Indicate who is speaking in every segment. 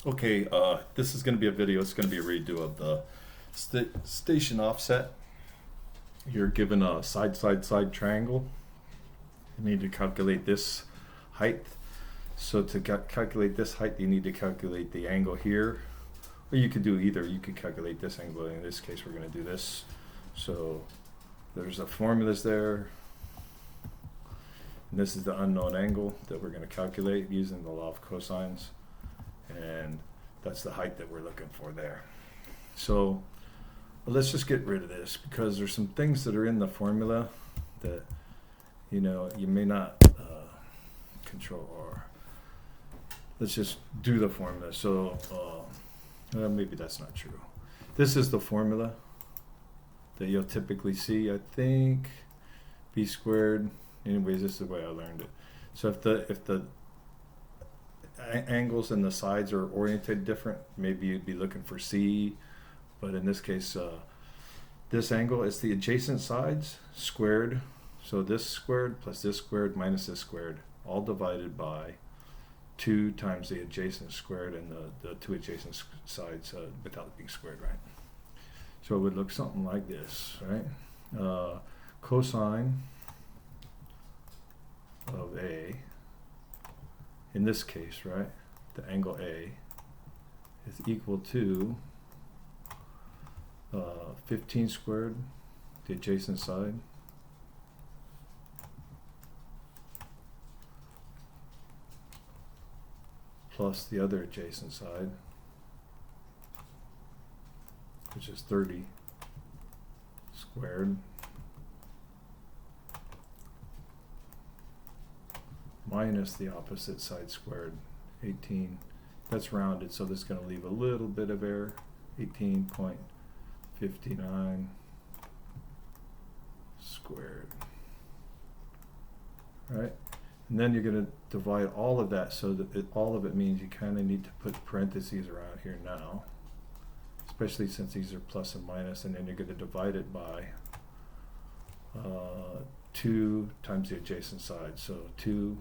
Speaker 1: Okay, this is going to be a video. It's going to be a redo of the station offset. You're given a side triangle. You need to calculate this height. So to calculate this height, you need to calculate the angle here. Or you could do either. You could calculate this angle. In this case, we're going to do this. So there's the formulas there. And this is the unknown angle that we're going to calculate using the law of cosines. And that's the height that we're looking for there. So let's just get rid of this because there's some things that are in the formula that you may not control. Or let's just do the formula. So maybe that's not true. This is the formula that you'll typically see. I think b squared. Anyways, this is the way I learned it. So if the angles and the sides are oriented different, maybe you'd be looking for C, but in this case this angle is the adjacent sides squared, so this squared plus this squared minus this squared, all divided by 2 times the adjacent squared and the 2 adjacent sides without being squared, right? So it would look something like this, right? Cosine of A, in this case, right, the angle A is equal to 15 squared, the adjacent side, plus the other adjacent side, which is 30 squared, minus the opposite side squared, 18. That's rounded, so this is going to leave a little bit of error, 18.59 squared. Right? And then you're going to divide all of that, so that all of it means you kind of need to put parentheses around here now, especially since these are plus and minus, and then you're going to divide it by 2 times the adjacent side, so 2.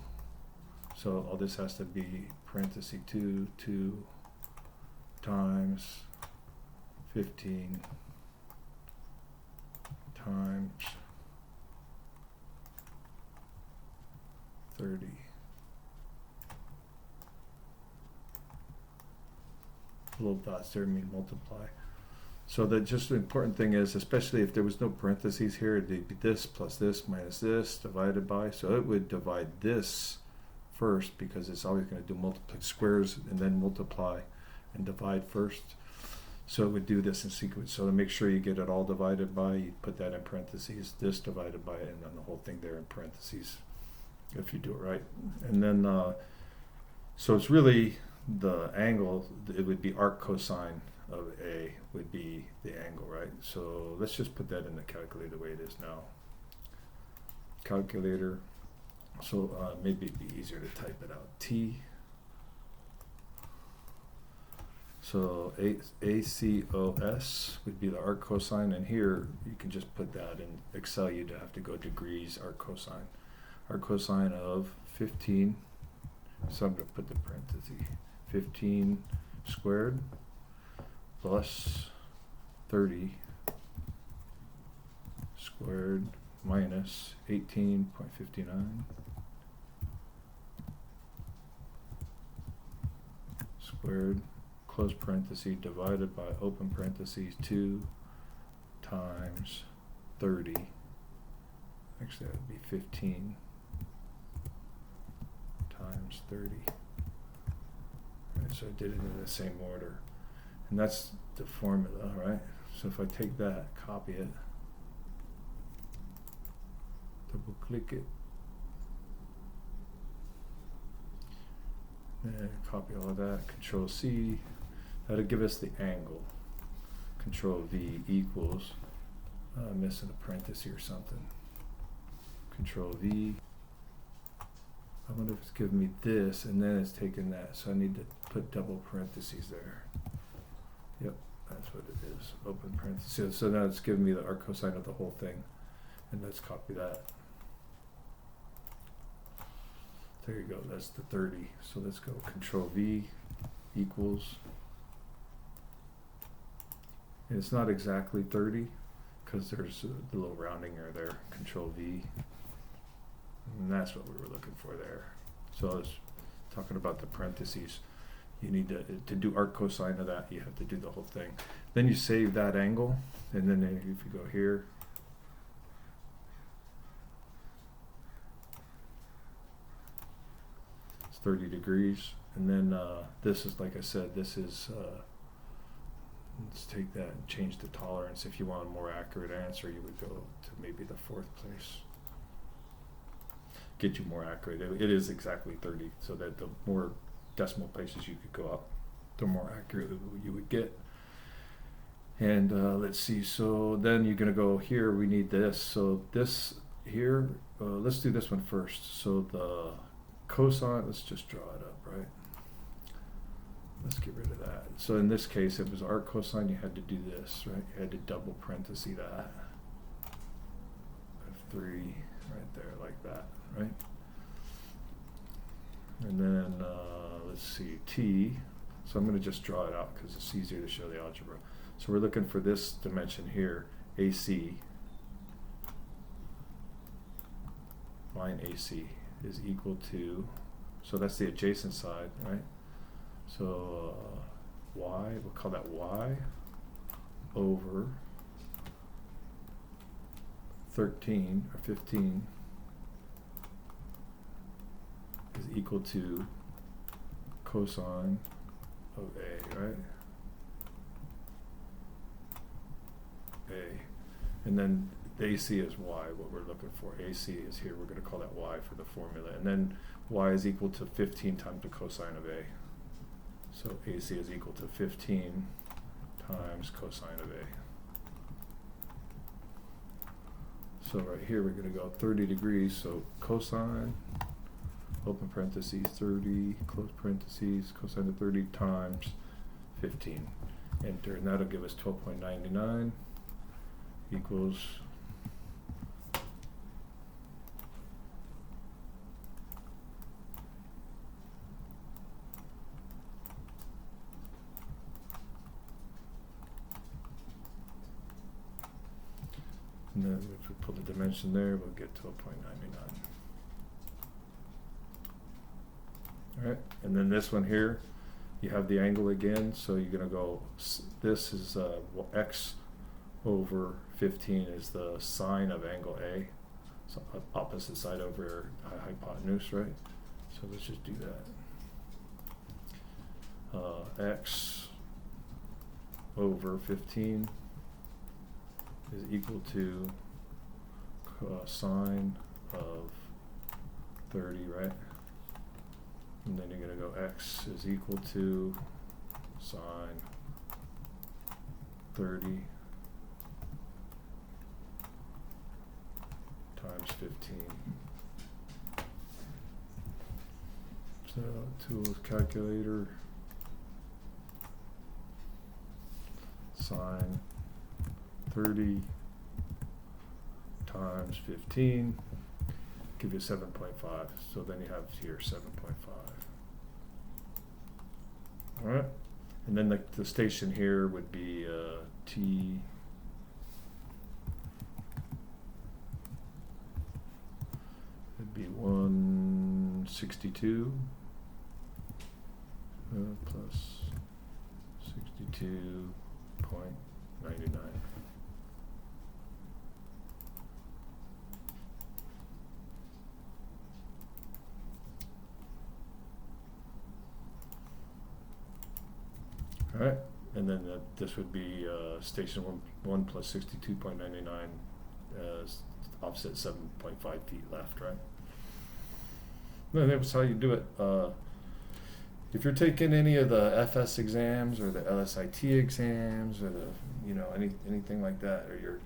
Speaker 1: So all this has to be parenthesis 2 times 15 times 30. Little dots there mean multiply. So that just the important thing is, especially if there was no parentheses here, it'd be this plus this minus this divided by. So it would divide this first because it's always going to do multiply squares and then multiply and divide first. So it would do this in sequence. So to make sure you get it all divided by, you put that in parentheses, this divided by, and then the whole thing there in parentheses if you do it right. And then so it's really the angle, it would be arc cosine of A would be the angle, right? So let's just put that in the calculator the way it is now. Calculator. So maybe it'd be easier to type it out. T. So ACOS would be the arc cosine, and here you can just put that in Excel. You'd have to go degrees arc cosine. Arc cosine of 15. So I'm going to put the parenthesis. 15 squared plus 30 squared minus 18.59 squared, close parenthesis, divided by open parentheses 2 times 30. Actually, that would be 15 times 30. Right, so I did it in the same order. And that's the formula, right? So if I take that, copy it, double click it, and copy all of that, Control C, that'll give us the angle. Control V equals, missing a parenthesis or something. Control V. I wonder if it's giving me this, and then it's taking that, so I need to put double parentheses there. Yep, that's what it is, open parentheses. So now it's giving me the arc cosine of the whole thing, and let's copy that. There you go, that's the 30. So let's go Control V, equals, and it's not exactly 30 because there's a little rounding error there, Control V, and that's what we were looking for there. So I was talking about the parentheses. You need to do arc cosine of that, you have to do the whole thing. Then you save that angle, and then if you go here, it's 30 degrees. And then this is, like I said, this is, let's take that and change the tolerance. If you want a more accurate answer, you would go to maybe the 4th place. Get you more accurate. It is exactly 30, so that the more decimal places you could go up, the more accurate you would get. And let's see, so then you're gonna go here, we need this. So this here, let's do this one first. So the cosine, let's just draw it up, right? Let's get rid of that. So in this case, it was arc cosine, you had to do this, right? You had to double parenthesis that. F3 right there, like that, right? And then let's see, T. So I'm going to just draw it out because it's easier to show the algebra. So we're looking for this dimension here, AC. Line AC is equal to, so that's the adjacent side, right? So y, we'll call that y over 13 or 15 is equal to cosine of A, right? A. And then the AC is y, what we're looking for. AC is here, we're going to call that y for the formula. And then y is equal to 15 times the cosine of A. So AC is equal to 15 times cosine of A. So right here we're going to go 30 degrees, so cosine, open parentheses, 30, close parentheses, cosine of 30 times 15. Enter, and that'll give us 12.99 equals and then if we put the dimension there, we'll get 12.99. Alright, and then this one here, you have the angle again, so you're going to go, this is x over 15 is the sine of angle A, so opposite side over hypotenuse, right? So let's just do that. X over 15 is equal to sine of 30, right? And then you're going to go x is equal to sine 30 times 15. So tools, calculator, sine 30 times 15, give you 7.5. So then you have here 7.5. All right, and then the station here would be T. It'd be 162 plus 62.99. All right, and then this would be station 1 plus 62.99 offset 7.5 feet left, right? And that's how you do it. If you're taking any of the FS exams or the LSIT exams or the anything like that, or your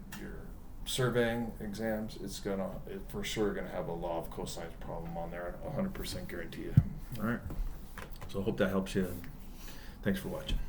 Speaker 1: surveying exams, it's for sure gonna have a law of cosines problem on there. 100% guarantee you. All right. So I hope that helps you. Thanks for watching.